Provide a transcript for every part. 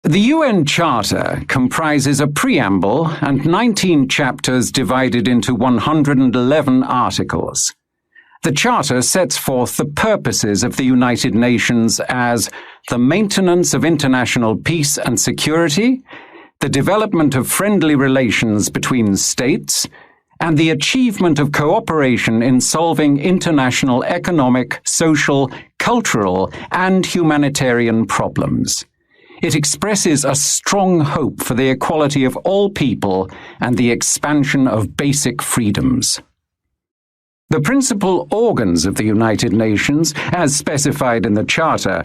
The UN Charter comprises a preamble and 19 chapters divided into 111 articles. The Charter sets forth the purposes of the United Nations as the maintenance of international peace and security, the development of friendly relations between states, and the achievement of cooperation in solving international economic, social, cultural, and humanitarian problems. It expresses a strong hope for the equality of all people and the expansion of basic freedoms. The principal organs of the United Nations, as specified in the Charter,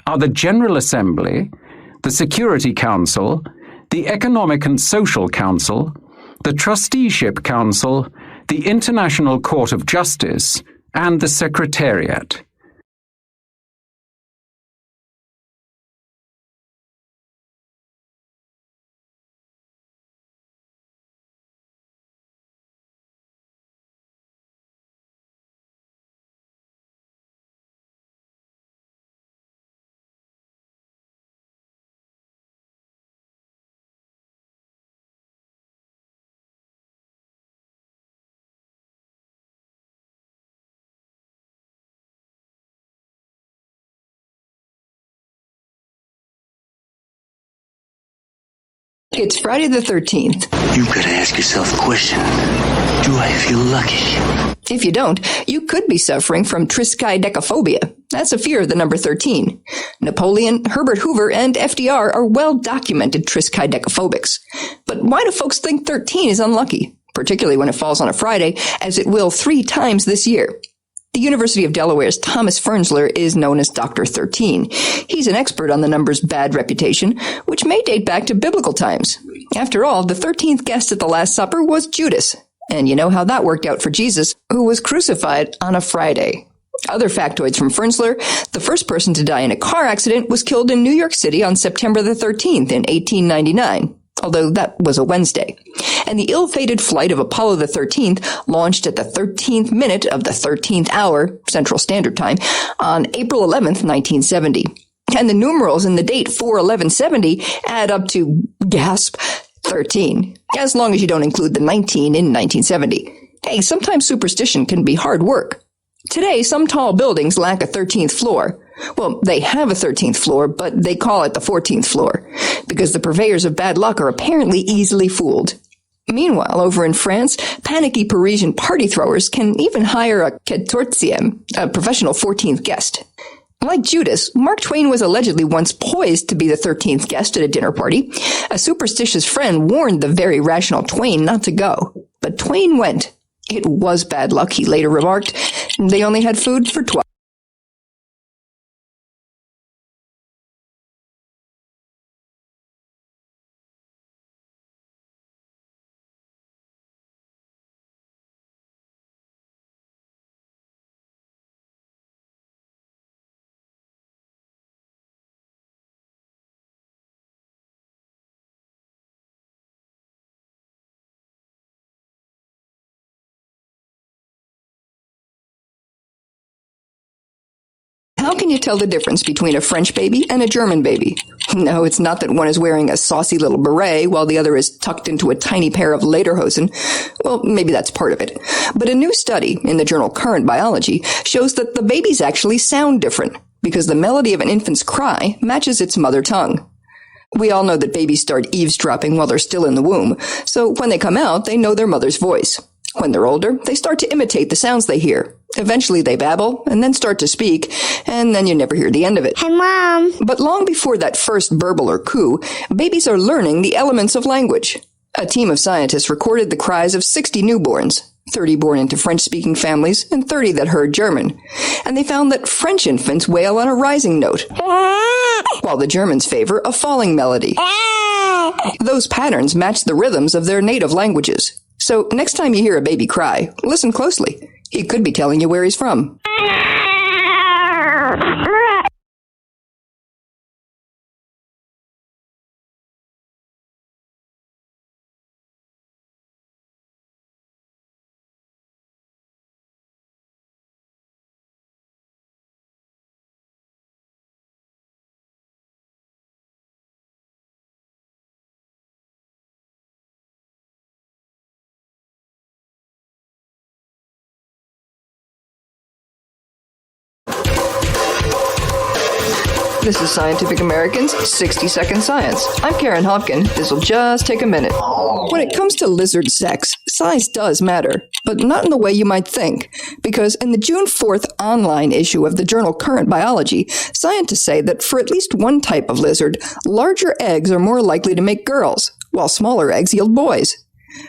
are the General Assembly, the Security Council, the Economic and Social Council, the Trusteeship Council, the International Court of Justice, and the Secretariat. It's Friday the 13th. You've got to ask yourself a question. Do I feel lucky? If you don't, you could be suffering from triskaidekaphobia. That's a fear of the number 13. Napoleon, Herbert Hoover, and FDR are well-documented triskaidekaphobics. But why do folks think 13 is unlucky, particularly when it falls on a Friday, as it will 3 times this year? The University of Delaware's Thomas Fernsler is known as Dr. 13. He's an expert on the number's bad reputation, which may date back to biblical times. After all, the 13th guest at the Last Supper was Judas. And you know how that worked out for Jesus, who was crucified on a Friday. Other factoids from Fernsler: the first person to die in a car accident was killed in New York City on September the 13th in 1899. Although that was a Wednesday. And the ill-fated flight of Apollo the 13th launched at the 13th minute of the 13th hour, Central Standard Time, on April 11th, 1970. And the numerals in the date 4/11/70 add up to, gasp, 13, as long as you don't include the 19 in 1970. Hey, sometimes superstition can be hard work. Today, some tall buildings lack a 13th floor. Well, they have a 13th floor, but they call it the 14th floor, because the purveyors of bad luck are apparently easily fooled. Meanwhile, over in France, panicky Parisian party throwers can even hire a quatorzième, a professional 14th guest. Like Judas, Mark Twain was allegedly once poised to be the 13th guest at a dinner party. A superstitious friend warned the very rational Twain not to go, but Twain went. It was bad luck, he later remarked. They only had food for 12. How can you tell the difference between a French baby and a German baby? No, it's not that one is wearing a saucy little beret while the other is tucked into a tiny pair of lederhosen. Well, maybe that's part of it. But a new study in the journal Current Biology shows that the babies actually sound different because the melody of an infant's cry matches its mother tongue. We all know that babies start eavesdropping while they're still in the womb, so when they come out, they know their mother's voice. When they're older, they start to imitate the sounds they hear. Eventually they babble, and then start to speak, and then you never hear the end of it. Hey, Mom! But long before that first burble or coo, babies are learning the elements of language. A team of scientists recorded the cries of 60 newborns, 30 born into French-speaking families, and 30 that heard German. And they found that French infants wail on a rising note, while the Germans favor a falling melody. Those patterns match the rhythms of their native languages. So next time you hear a baby cry, listen closely. He could be telling you where he's from. This is Scientific American's 60-Second Science. I'm Karen Hopkin. This'll just take a minute. When it comes to lizard sex, size does matter, but not in the way you might think. Because in the June 4th online issue of the journal Current Biology, scientists say that for at least one type of lizard, larger eggs are more likely to make girls, while smaller eggs yield boys.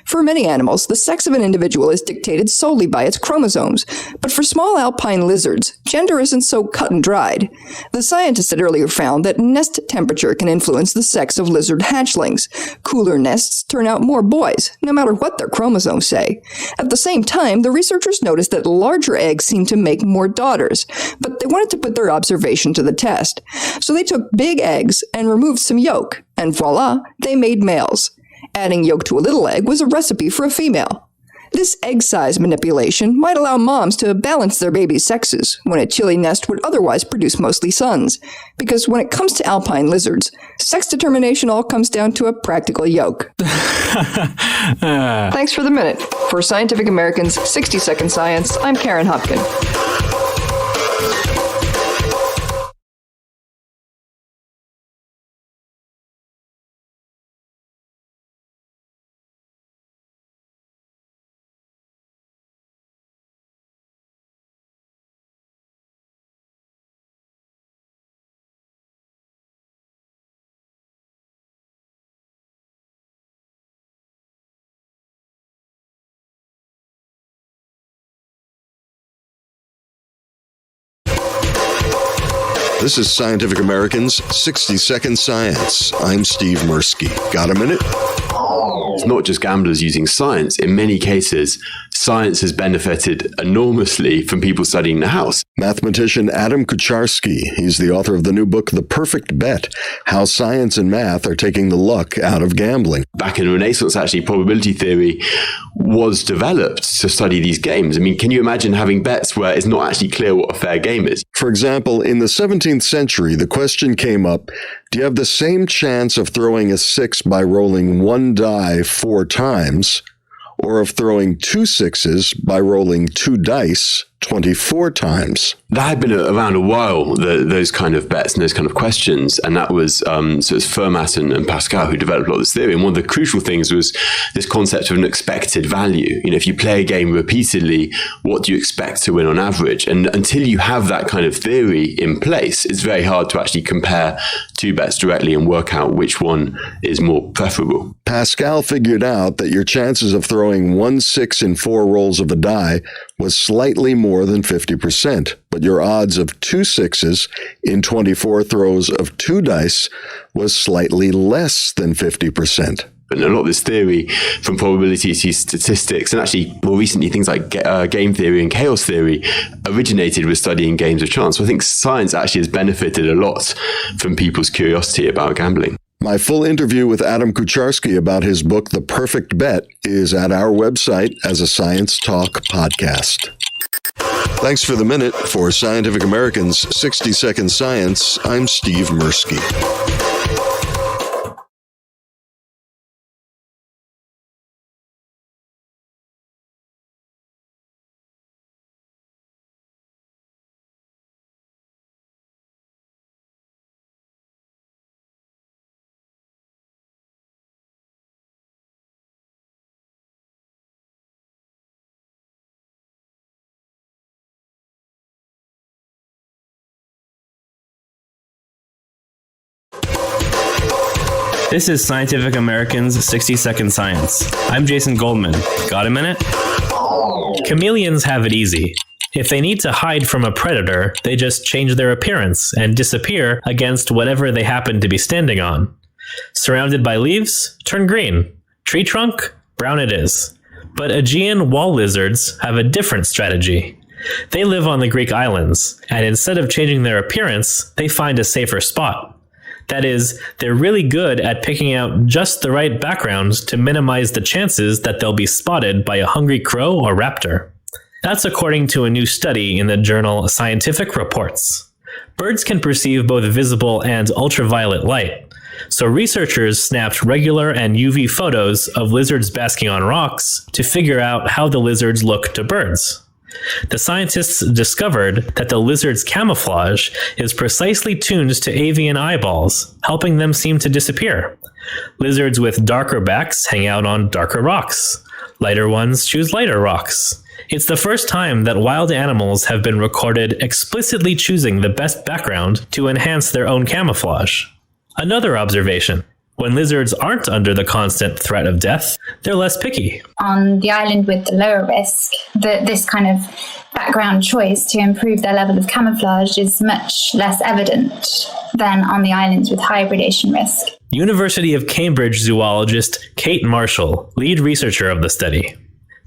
For many animals, the sex of an individual is dictated solely by its chromosomes, but for small alpine lizards, gender isn't so cut and dried. The scientists had earlier found that nest temperature can influence the sex of lizard hatchlings. Cooler nests turn out more boys, no matter what their chromosomes say. At the same time, the researchers noticed that larger eggs seem to make more daughters, but they wanted to put their observation to the test. So they took big eggs and removed some yolk, and voila, they made males. Adding yolk to a little egg was a recipe for a female. This egg size manipulation might allow moms to balance their babies' sexes when a chilly nest would otherwise produce mostly sons. Because when it comes to alpine lizards, sex determination all comes down to a practical yolk. Thanks for the minute. For Scientific American's 60-Second Science, I'm Karen Hopkin. This is Scientific American's 60-Second Science. I'm Steve Mirsky. Got a minute? It's not just gamblers using science. In many cases, science has benefited enormously from people studying the house. Mathematician Adam Kucharski. He's the author of the new book, The Perfect Bet, How Science and Math Are Taking the Luck Out of Gambling. Back in the Renaissance, actually, probability theory was developed to study these games. I mean, can you imagine having bets where it's not actually clear what a fair game is? For example, in the 17th century, the question came up, do you have the same chance of throwing a 6 by rolling one die 4 times, or of throwing 2 sixes by rolling 2 dice 24 times? That had been around a while, those kind of bets and those kind of questions. And that was, so it's Fermat and Pascal who developed a lot of this theory. And one of the crucial things was this concept of an expected value. You know, if you play a game repeatedly, what do you expect to win on average? And until you have that kind of theory in place, it's very hard to actually compare 2 bets directly and work out which one is more preferable. Pascal figured out that your chances of throwing 1 6 in 4 rolls of a die was slightly more than 50%, but your odds of 2 sixes in 24 throws of 2 dice was slightly less than 50%. And a lot of this theory, from probability to statistics, and actually more recently things like game theory and chaos theory, originated with studying games of chance. So I think science actually has benefited a lot from people's curiosity about gambling. My full interview with Adam Kucharski about his book, The Perfect Bet, is at our website as a Science Talk podcast. Thanks for the minute. For Scientific American's 60-Second Science, I'm Steve Mirsky. This is Scientific American's 60-Second Science. I'm Jason Goldman. Got a minute? Chameleons have it easy. If they need to hide from a predator, they just change their appearance and disappear against whatever they happen to be standing on. Surrounded by leaves, turn green. Tree trunk, brown it is. But Aegean wall lizards have a different strategy. They live on the Greek islands, and instead of changing their appearance, they find a safer spot. That is, they're really good at picking out just the right background to minimize the chances that they'll be spotted by a hungry crow or raptor. That's according to a new study in the journal Scientific Reports. Birds can perceive both visible and ultraviolet light, so researchers snapped regular and UV photos of lizards basking on rocks to figure out how the lizards look to birds. The scientists discovered that the lizard's camouflage is precisely tuned to avian eyeballs, helping them seem to disappear. Lizards with darker backs hang out on darker rocks. Lighter ones choose lighter rocks. It's the first time that wild animals have been recorded explicitly choosing the best background to enhance their own camouflage. Another observation: when lizards aren't under the constant threat of death, they're less picky. On the island with the lower risk, this kind of background choice to improve their level of camouflage is much less evident than on the islands with high predation risk. University of Cambridge zoologist Kate Marshall, lead researcher of the study.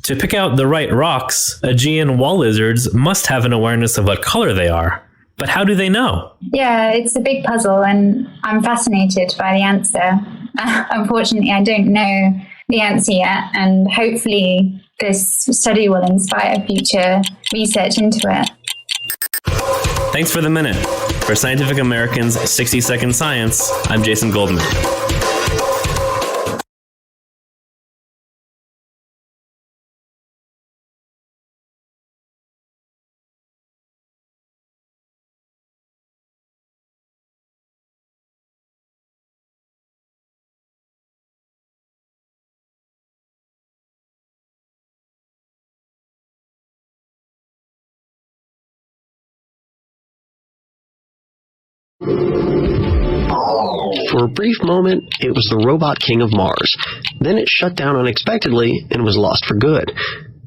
To pick out the right rocks, Aegean wall lizards must have an awareness of what color they are. But how do they know? Yeah, it's a big puzzle, and I'm fascinated by the answer. Unfortunately, I don't know the answer yet, and hopefully this study will inspire future research into it. Thanks for the minute. For Scientific American's 60-Second Science, I'm Jason Goldman. For a brief moment, it was the robot king of Mars. Then it shut down unexpectedly and was lost for good.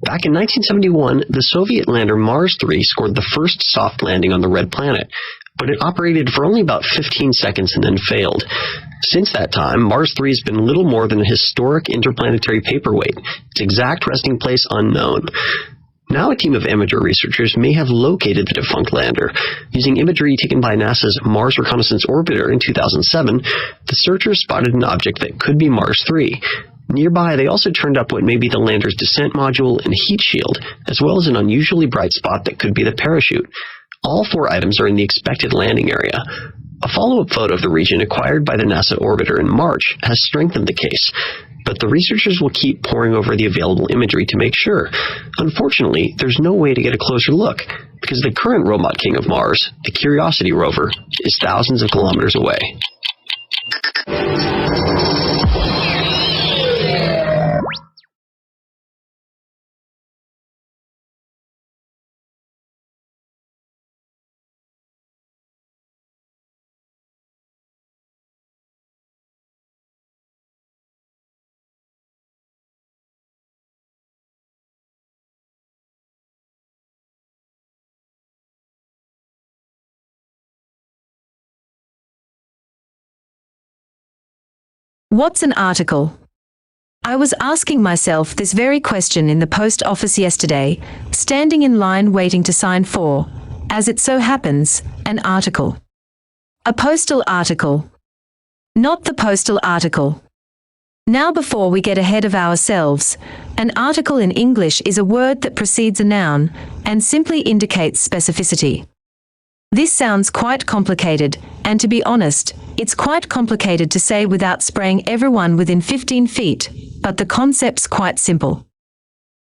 Back in 1971, the Soviet lander Mars 3 scored the first soft landing on the red planet, but it operated for only about 15 seconds and then failed. Since that time, Mars 3 has been little more than a historic interplanetary paperweight, its exact resting place unknown. Now a team of amateur researchers may have located the defunct lander. Using imagery taken by NASA's Mars Reconnaissance Orbiter in 2007, the searchers spotted an object that could be Mars 3. Nearby, they also turned up what may be the lander's descent module and heat shield, as well as an unusually bright spot that could be the parachute. All 4 items are in the expected landing area. A follow-up photo of the region acquired by the NASA orbiter in March has strengthened the case, but the researchers will keep poring over the available imagery to make sure. Unfortunately, there's no way to get a closer look, because the current robot king of Mars, the Curiosity rover, is thousands of kilometers away. What's an article? I was asking myself this very question in the post office yesterday, standing in line waiting to sign for, as it so happens, an article. A postal article. Not the postal article. Now before we get ahead of ourselves, an article in English is a word that precedes a noun and simply indicates specificity. This sounds quite complicated, and to be honest, it's quite complicated to say without spraying everyone within 15 feet, but the concept's quite simple.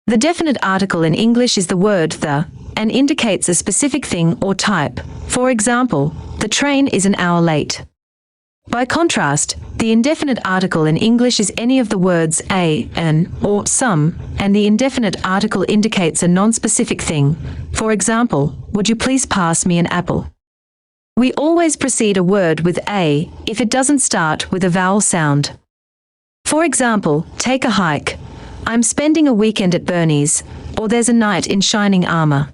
The definite article in English is the word the, and indicates a specific thing or type. For example, the train is an hour late. By contrast, the indefinite article in English is any of the words a, an, or some, and the indefinite article indicates a non-specific thing. For example, would you please pass me an apple? We always precede a word with a if it doesn't start with a vowel sound. For example, take a hike. I'm spending a weekend at Bernie's, or there's a knight in shining armor.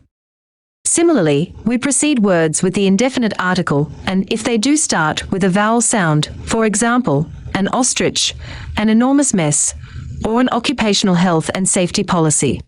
Similarly, we precede words with the indefinite article, and if they do start with a vowel sound, for example, an ostrich, an enormous mess, or an occupational health and safety policy.